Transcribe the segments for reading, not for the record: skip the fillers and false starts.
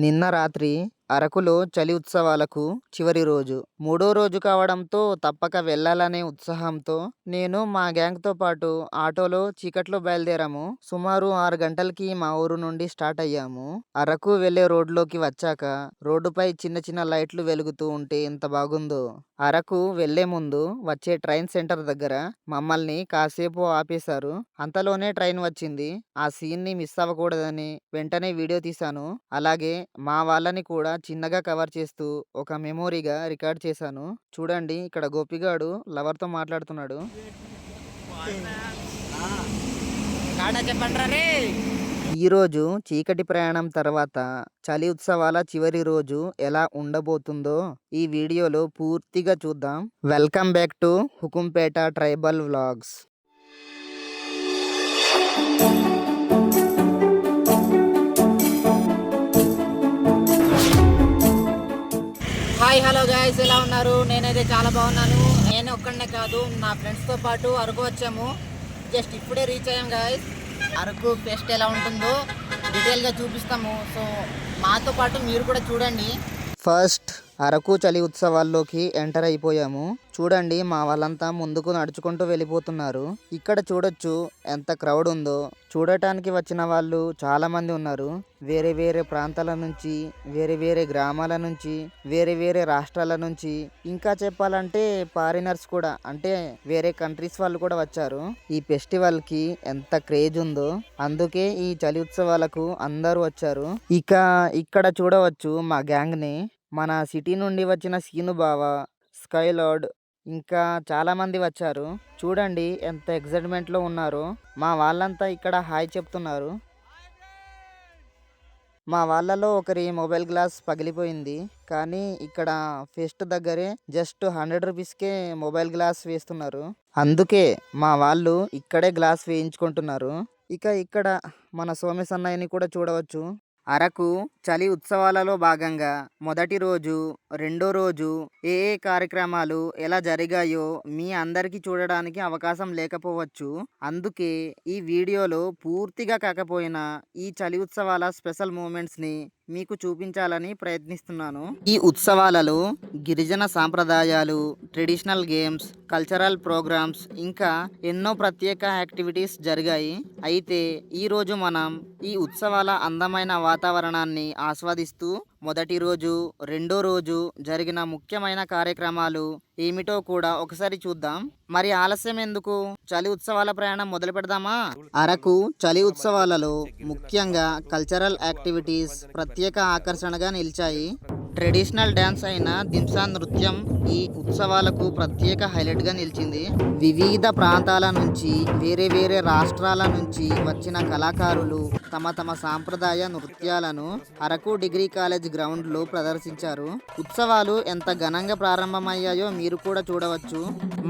నిన్న రాత్రి అరకులో చలి ఉత్సవాలకు చివరి రోజు. మూడో రోజు కావడంతో తప్పక వెళ్ళాలనే ఉత్సాహంతో నేను మా గ్యాంగ్‌తో పాటు ఆటోలో చీకట్లో బయలుదేరాము. సుమారు 6 గంటలకి మా ఊరు నుండి స్టార్ట్ అయ్యాము. అరకు వెళ్ళే రోడ్‌లోకి వచ్చాక రోడ్డుపై చిన్న చిన్న లైట్లు వెలుగుతూ ఉంటే ఎంత బాగుందో. అరకు వెళ్ళే ముందు వచ్చే ట్రైన్ సెంటర్ దగ్గర మమ్మల్ని కాసేపు ఆపేశారు. అంతలోనే ట్రైన్ వచ్చింది. ఆ సీన్‌ని మిస్ అవ్వకూడదని వెంటనే వీడియో తీశాను. అలాగే మా వాళ్ళని కూడా చిన్నగా కవర్ చేస్తూ ఒక మెమోరీగా రికార్డ్ చేశాను. చూడండి ఇక్కడ గోపిగాడు లవర్‌తో మాట్లాడుతున్నాడు. ఈరోజు చీకటి ప్రయాణం తర్వాత చలి ఉత్సవాల చివరి రోజు ఎలా ఉండబోతుందో ఈ వీడియోలో పూర్తిగా చూద్దాం. Welcome back to Hukumpeta tribal vlogs. Hi hello guys, ఎలా ఉన్నారు? నేనైతే చాలా బాగున్నాను. నేను ఒక్కడనే కాదు, నా ఫ్రెండ్స్తో పాటు అరకు వచ్చాము. జస్ట్ ఇప్పుడే రీచ్ అయ్యాం గైస్. అరకు ఫెస్ట్ ఎలా ఉంటుందో డీటెయిల్గా చూపిస్తాము. సో మాతో పాటు మీరు కూడా చూడండి. ఫస్ట్ అరకు చలి ఉత్సవాల్లోకి ఎంటర్ అయిపోయాము. చూడండి మా వాళ్ళంతా ముందుకు నడుచుకుంటూ వెళ్ళిపోతున్నారు. ఇక్కడ చూడొచ్చు ఎంత క్రౌడ్ ఉందో. చూడటానికి వచ్చిన వాళ్ళు చాలా మంది ఉన్నారు. వేరే వేరే ప్రాంతాల నుంచి, వేరే వేరే గ్రామాల నుంచి, వేరే వేరే రాష్ట్రాల నుంచి, ఇంకా చెప్పాలంటే ఫారినర్స్ కూడా, అంటే వేరే కంట్రీస్ వాళ్ళు కూడా వచ్చారు. ఈ ఫెస్టివల్ కి ఎంత క్రేజ్ ఉందో, అందుకే ఈ చలి ఉత్సవాలకు అందరూ వచ్చారు. ఇక ఇక్కడ చూడవచ్చు మా గ్యాంగ్ ని. మన సిటీ నుండి వచ్చిన సీను బావ, స్కై లార్డ్, ఇంకా చాలా మంది వచ్చారు. చూడండి ఎంత ఎక్సైట్మెంట్ లో ఉన్నారో. మా వాళ్ళంతా ఇక్కడ హాయ్ చెప్తున్నారు. మా వాళ్ళలో ఒకరి మొబైల్ గ్లాస్ పగిలిపోయింది. కానీ ఇక్కడ ఫెస్ట్ దగ్గరే జస్ట్ 100 రూపీస్కే మొబైల్ గ్లాస్ వేస్తున్నారు. అందుకే మా వాళ్ళు ఇక్కడే గ్లాస్ వేయించుకుంటున్నారు. ఇక ఇక్కడ మన సోమేశ్ అన్నయ్యని కూడా చూడవచ్చు. అరకు చలి ఉత్సవాలలో భాగంగా మొదటి రోజు, రెండో రోజు ఏ ఏ కార్యక్రమాలు ఎలా జరిగాయో మీ అందరికీ చూడడానికి అవకాశం లేకపోవచ్చు. అందుకే ఈ వీడియోలో పూర్తిగా కాకపోయినా ఈ చలి ఉత్సవాల స్పెషల్ మూమెంట్స్ని మీకు చూపించాలని ప్రయత్నిస్తున్నాను. ఈ ఉత్సవాలలో గిరిజన సాంప్రదాయాలు, ట్రెడిషనల్ గేమ్స్, కల్చరల్ ప్రోగ్రామ్స్, ఇంకా ఎన్నో ప్రత్యేక యాక్టివిటీస్ జరిగాయి. అయితే ఈరోజు మనం ఈ ఉత్సవాల అందమైన వాతావరణాన్ని ఆస్వాదిస్తూ మొదటి రోజు, రెండో రోజు జరిగిన ముఖ్యమైన కార్యక్రమాలు ఏమిటో కూడా ఒకసారి చూద్దాం. మరి ఆలస్యం ఎందుకు, చలి ఉత్సవాల ప్రయాణం మొదలు పెడదామా? అరకు చలి ఉత్సవాలలో ముఖ్యంగా కల్చరల్ యాక్టివిటీస్ ప్రత్యేక ఆకర్షణగా నిలిచాయి. ట్రెడిషనల్ డ్యాన్స్ అయిన దింసా నృత్యం ఈ ఉత్సవాలకు ప్రత్యేక హైలైట్గా నిలిచింది. వివిధ ప్రాంతాల నుంచి, వేరే వేరే రాష్ట్రాల నుంచి వచ్చిన కళాకారులు తమ తమ సాంప్రదాయ నృత్యాలను అరకు డిగ్రీ కాలేజ్ గ్రౌండ్లో ప్రదర్శించారు. ఉత్సవాలు ఎంత ఘనంగా ప్రారంభమయ్యాయో మీరు కూడా చూడవచ్చు.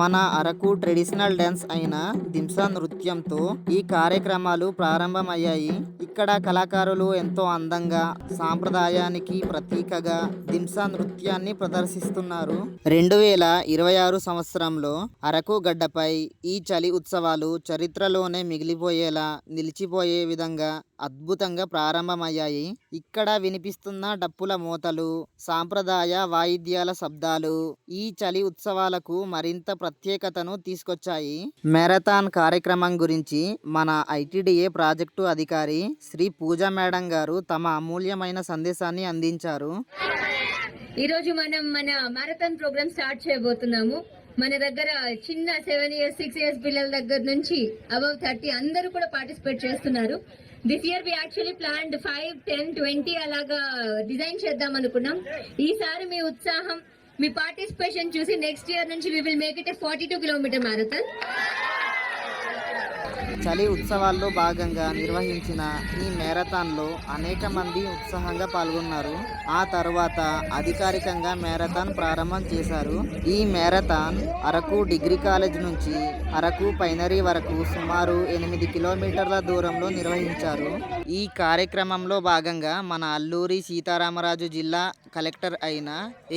మన అరకు ట్రెడిషనల్ డ్యాన్స్ అయిన దింసా నృత్యంతో ఈ కార్యక్రమాలు ప్రారంభమయ్యాయి. ఇక్కడ కళాకారులు ఎంతో అందంగా సాంప్రదాయానికి ప్రతీకగా దింసా నృత్యాన్ని ప్రదర్శిస్తున్నారు. 2026 సంవత్సరంలో అరకు గడ్డపై ఈ చలి ఉత్సవాలు చరిత్రలోనే మిగిలిపోయేలా, నిలిచిపోయే విధంగా అద్భుతంగా ప్రారంభమయ్యాయి. ఇక్కడ వినిపిస్తున్న డప్పుల మోతలు, సాంప్రదాయ వాయిద్యాల శబ్దాలు ఈ చలి ఉత్సవాలకు మరింత ప్రత్యేకతను తీసుకొచ్చాయి. మ్యారథాన్ కార్యక్రమం గురించి మన ఐటీడీఏ ప్రాజెక్టు అధికారి శ్రీ పూజా మేడం గారు తమ అమూల్యమైన సందేశాన్ని అందించారు. ఈరోజు మనం మన మ్యారథాన్ ప్రోగ్రామ్ స్టార్ట్ చేయబోతున్నాము. మన దగ్గర చిన్న 7 years 6 years పిల్లల దగ్గర నుంచి అబౌవ్ 30 అందరూ కూడా పార్టిసిపేట్ చేస్తున్నారు. This year we actually planned 5, 10, 20 అలాగా డిజైన్ చేద్దాం అనుకున్నాం. ఈసారి మీ ఉత్సాహం, మీ పార్టిసిపేషన్ చూసి నెక్స్ట్ ఇయర్ నుంచి we will make it a 42 kilometre marathon. చలి ఉత్సవాల్లో భాగంగా నిర్వహించిన ఈ మ్యారథాన్లో అనేక మంది ఉత్సాహంగా పాల్గొన్నారు. ఆ తర్వాత అధికారికంగా మ్యారథాన్ ప్రారంభం చేశారు. ఈ మ్యారథాన్ అరకు డిగ్రీ కాలేజ్ నుంచి అరకు పైనరీ వరకు సుమారు 8 కిలోమీటర్ల దూరంలో నిర్వహించారు. ఈ కార్యక్రమంలో భాగంగా మన అల్లూరి సీతారామరాజు జిల్లా కలెక్టర్ అయిన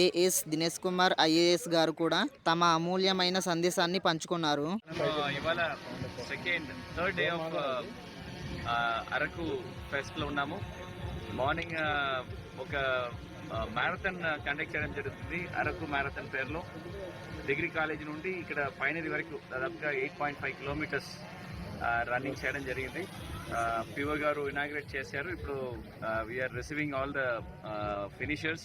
ఏఎస్ దినేష్ కుమార్ ఐఏఎస్ గారు కూడా తమ అమూల్యమైన సందేశాన్ని పంచుకున్నారు. థర్డ్ డే ఆఫ్ అరకు ఫెస్ట్లో ఉన్నాము. మార్నింగ్ ఒక మ్యారథాన్ కండక్ట్ చేయడం జరుగుతుంది. అరకు మ్యారథాన్ పేరులో డిగ్రీ కాలేజ్ నుండి ఇక్కడ పైనరీ వరకు దాదాపుగా 8.5 కిలోమీటర్స్ రన్నింగ్ చేయడం జరిగింది. పిఓ గారు ఇనాగ్రేట్ చేశారు. ఇప్పుడు we are receiving all the finishers.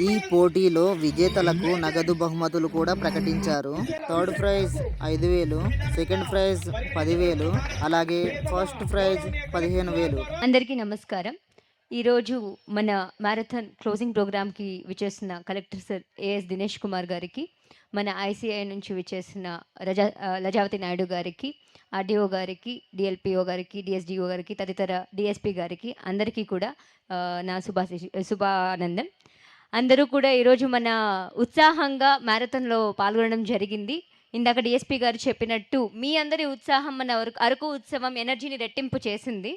ఈ పోటీలో విజేతలకు నగదు బహుమతులు కూడా ప్రకటించారు. థర్డ్ ప్రైజ్ 5,000, సెకండ్ ప్రైజ్ 10,000, అలాగే ఫస్ట్ ప్రైజ్ 15,000. అందరికీ నమస్కారం. ఈరోజు మన మ్యారథాన్ క్లోజింగ్ ప్రోగ్రామ్కి విచ్చేసిన collector sir AS Dinesh Kumar గారికి, మన ఐసిఐ నుంచి విచ్చేసిన లజావతి నాయుడు గారికి, ఆర్డీఓ గారికి, డిఎల్పిఓ గారికి, డిఎస్డిఓ గారికి, తదితర డిఎస్పి గారికి అందరికీ కూడా నా శుభానందం. అందరూ కూడా ఈరోజు మన ఉత్సాహంగా మ్యారథాన్లో పాల్గొనడం జరిగింది. ఇందాక డిఎస్పి గారు చెప్పినట్టు మీ అందరి ఉత్సాహం మన అరకు ఉత్సవం ఎనర్జీని రెట్టింపు చేసింది.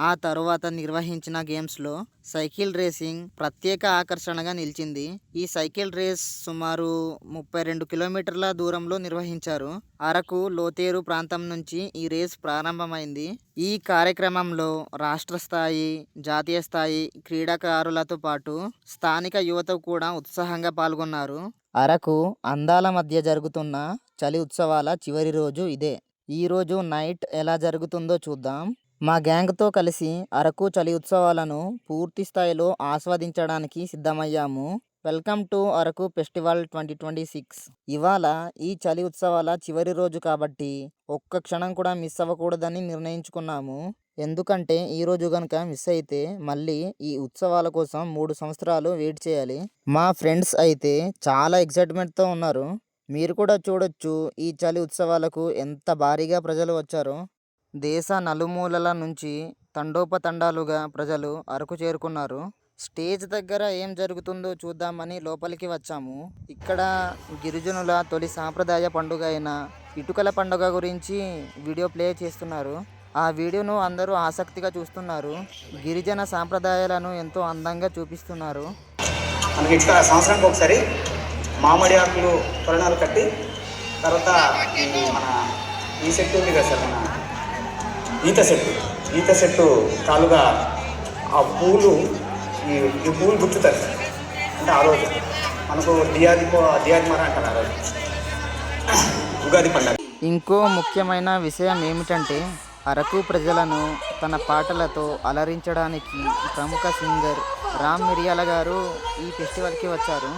ఆ తరువాత నిర్వహించిన గేమ్స్లో సైకిల్ రేసింగ్ ప్రత్యేక ఆకర్షణగా నిలిచింది. ఈ సైకిల్ రేస్ సుమారు 32 కిలోమీటర్ల దూరంలో నిర్వహించారు. అరకు లోతేరు ప్రాంతం నుంచి ఈ రేస్ ప్రారంభమైంది. ఈ కార్యక్రమంలో రాష్ట్ర స్థాయి, జాతీయ స్థాయి క్రీడాకారులతో పాటు స్థానిక యువత కూడా ఉత్సాహంగా పాల్గొన్నారు. అరకు అందాల మధ్య జరుగుతున్న చలి ఉత్సవాల చివరి రోజు ఇదే. ఈ రోజు నైట్ ఎలా జరుగుతుందో చూద్దాం. మా గ్యాంగ్తో కలిసి అరకు చలి ఉత్సవాలను పూర్తి స్థాయిలో ఆస్వాదించడానికి సిద్ధమయ్యాము. Welcome to Araku festival 2026. ఇవాళ ఈ చలి ఉత్సవాల చివరి రోజు కాబట్టి ఒక్క క్షణం కూడా మిస్ అవ్వకూడదని నిర్ణయించుకున్నాము. ఎందుకంటే ఈరోజు కనుక మిస్ అయితే మళ్ళీ ఈ ఉత్సవాల కోసం 3 సంవత్సరాలు వెయిట్ చేయాలి. మా ఫ్రెండ్స్ అయితే చాలా ఎక్సైట్మెంట్తో ఉన్నారు. మీరు కూడా చూడొచ్చు ఈ చలి ఉత్సవాలకు ఎంత భారీగా ప్రజలు వచ్చారో. దేశ నలుమూలల నుంచి తండోపతండాలుగా ప్రజలు అరకు చేరుకున్నారు. స్టేజ్ దగ్గర ఏం జరుగుతుందో చూద్దామని లోపలికి వచ్చాము. ఇక్కడ గిరిజనుల తొలి సాంప్రదాయ పండుగ అయిన ఇటుకల పండుగ గురించి వీడియో ప్లే చేస్తున్నారు. ఆ వీడియోను అందరూ ఆసక్తిగా చూస్తున్నారు. గిరిజన సాంప్రదాయాలను ఎంతో అందంగా చూపిస్తున్నారు. మనకి ఇటుక సంవత్సరానికి ఒకసారి మామిడి ఆకులు తొరణాలు కట్టి, తర్వాత మన ఈ చెట్టు ఉంది కదా సార్, మన ఈత చెట్టు కాలుగా ఆ పూలు ఈ పూలు గుర్తుతారు సార్. అంటే ఆ రోజు మనకు దియాది మర అంటారు. ఆ రోజు ఉగాది పండుగ. ఇంకో ముఖ్యమైన విషయం ఏమిటంటే అరకు ప్రజలను తన పాటలతో అలరించడానికి ప్రముఖ సింగర్ రామ్ మిరియాల గారు ఈ ఫెస్టివల్కి వచ్చారు.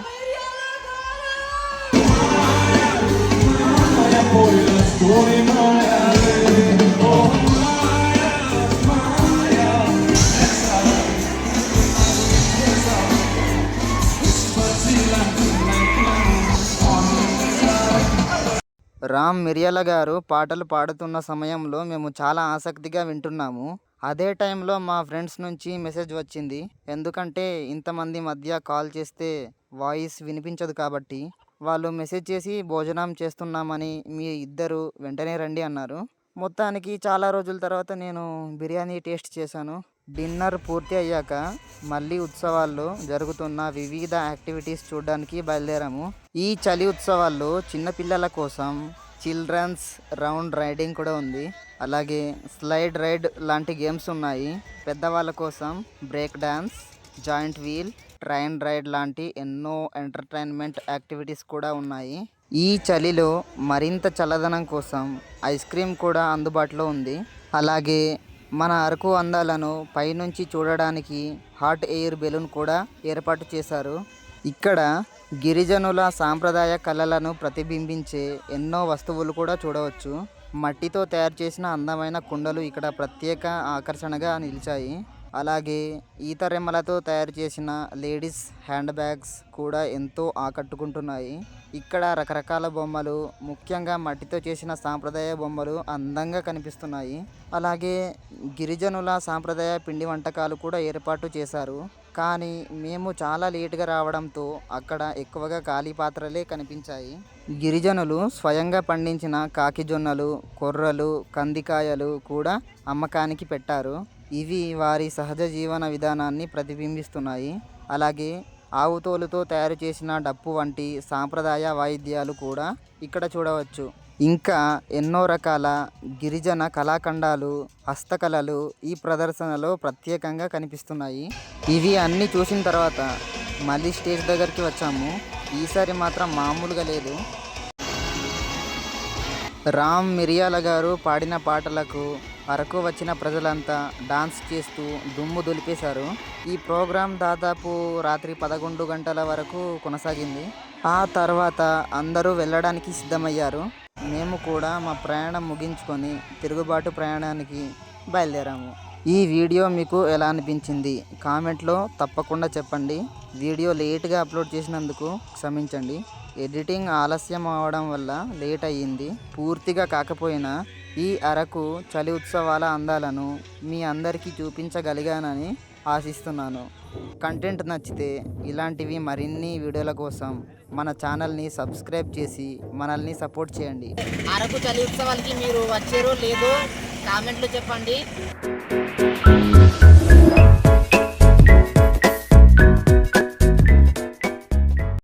రామ్ మిరియాల గారు పాటలు పాడుతున్న సమయంలో మేము చాలా ఆసక్తిగా వింటున్నాము. అదే టైంలో మా ఫ్రెండ్స్ నుంచి మెసేజ్ వచ్చింది. ఎందుకంటే ఇంతమంది మధ్య కాల్ చేస్తే వాయిస్ వినిపించదు కాబట్టి వాళ్ళు మెసేజ్ చేసి భోజనం చేస్తున్నామని మీ ఇద్దరు వెంటనే రండి అన్నారు. మొత్తానికి చాలా రోజుల తర్వాత నేను బిర్యానీ టేస్ట్ చేశాను. డిన్నర్ పూర్తి అయ్యాక మళ్ళీ ఉత్సవాల్లో జరుగుతున్న వివిధ యాక్టివిటీస్ చూడడానికి బయలుదేరాము. ఈ చలి ఉత్సవాల్లో చిన్నపిల్లల కోసం చిల్డ్రన్స్ రౌండ్ రైడింగ్ కూడా ఉంది. అలాగే స్లైడ్ రైడ్ లాంటి గేమ్స్ ఉన్నాయి. పెద్దవాళ్ళ కోసం break dance, giant wheel, train ride లాంటి ఎన్నో ఎంటర్టైన్మెంట్ యాక్టివిటీస్ కూడా ఉన్నాయి. ఈ చలిలో మరింత చల్లదనం కోసం ఐస్ క్రీమ్ కూడా అందుబాటులో ఉంది. అలాగే మన అరకు అందాలను పైనుంచి చూడడానికి హాట్ ఎయిర్ బెలూన్ కూడా ఏర్పాటు చేశారు. ఇక్కడ గిరిజనుల సాంప్రదాయ కళలను ప్రతిబింబించే ఎన్నో వస్తువులు కూడా చూడవచ్చు. మట్టితో తయారు చేసిన అందమైన కుండలు ఇక్కడ ప్రత్యేక ఆకర్షణగా నిలిచాయి. అలాగే ఈత రెమ్మలతో తయారు చేసిన లేడీస్ హ్యాండ్ బ్యాగ్స్ కూడా ఎంతో ఆకట్టుకుంటున్నాయి. ఇక్కడ రకరకాల బొమ్మలు, ముఖ్యంగా మట్టితో చేసిన సాంప్రదాయ బొమ్మలు అందంగా కనిపిస్తున్నాయి. అలాగే గిరిజనుల సాంప్రదాయ పిండి వంటకాలు కూడా ఏర్పాటు చేశారు. కానీ మేము చాలా లేటుగా రావడంతో అక్కడ ఎక్కువగా ఖాళీ పాత్రలే కనిపించాయి. గిరిజనులు స్వయంగా పండించిన కాకిజొన్నలు, కొర్రలు, కందికాయలు కూడా అమ్మకానికి పెట్టారు. ఇవి వారి సహజ జీవన విధానాన్ని ప్రతిబింబిస్తున్నాయి. అలాగే ఆవు తోలుతో తయారు చేసిన డప్పు వంటి సాంప్రదాయ వాయిద్యాలు కూడా ఇక్కడ చూడవచ్చు. ఇంకా ఎన్నో రకాల గిరిజన కళాఖండాలు, హస్తకళలు ఈ ప్రదర్శనలో ప్రత్యేకంగా కనిపిస్తున్నాయి. ఇవి అన్నీ చూసిన తర్వాత మళ్ళీ స్టేజ్ దగ్గరికి వచ్చాము. ఈసారి మాత్రం మామూలుగా లేదు. రామ్ మిరియాల గారు పాడిన పాటలకు అరకు వచ్చిన ప్రజలంతా డాన్స్ చేస్తూ దుమ్ము దులిపేశారు. ఈ ప్రోగ్రాం దాదాపు రాత్రి 11 గంటల వరకు కొనసాగింది. ఆ తర్వాత అందరూ వెళ్ళడానికి సిద్ధమయ్యారు. మేము కూడా మా ప్రయాణం ముగించుకొని తిరుగుబాటు ప్రయాణానికి బయలుదేరాము. ఈ వీడియో మీకు ఎలా అనిపించింది కామెంట్లో తప్పకుండా చెప్పండి. వీడియో లేట్గా అప్లోడ్ చేసినందుకు క్షమించండి. ఎడిటింగ్ ఆలస్యం అవడం వల్ల లేట్ అయ్యింది. పూర్తిగా కాకపోయినా ఈ అరకు చలి ఉత్సవాల అందాలను మీ అందరికీ చూపించగలిగానని ఆశిస్తున్నాను. కంటెంట్ నచ్చితే ఇలాంటివి మరిన్ని వీడియోల కోసం మన ఛానల్ని సబ్స్క్రైబ్ చేసి మనల్ని సపోర్ట్ చేయండి. అరకు చలి ఉత్సవాలకి మీరు వచ్చారో లేదో కామెంట్లో చెప్పండి.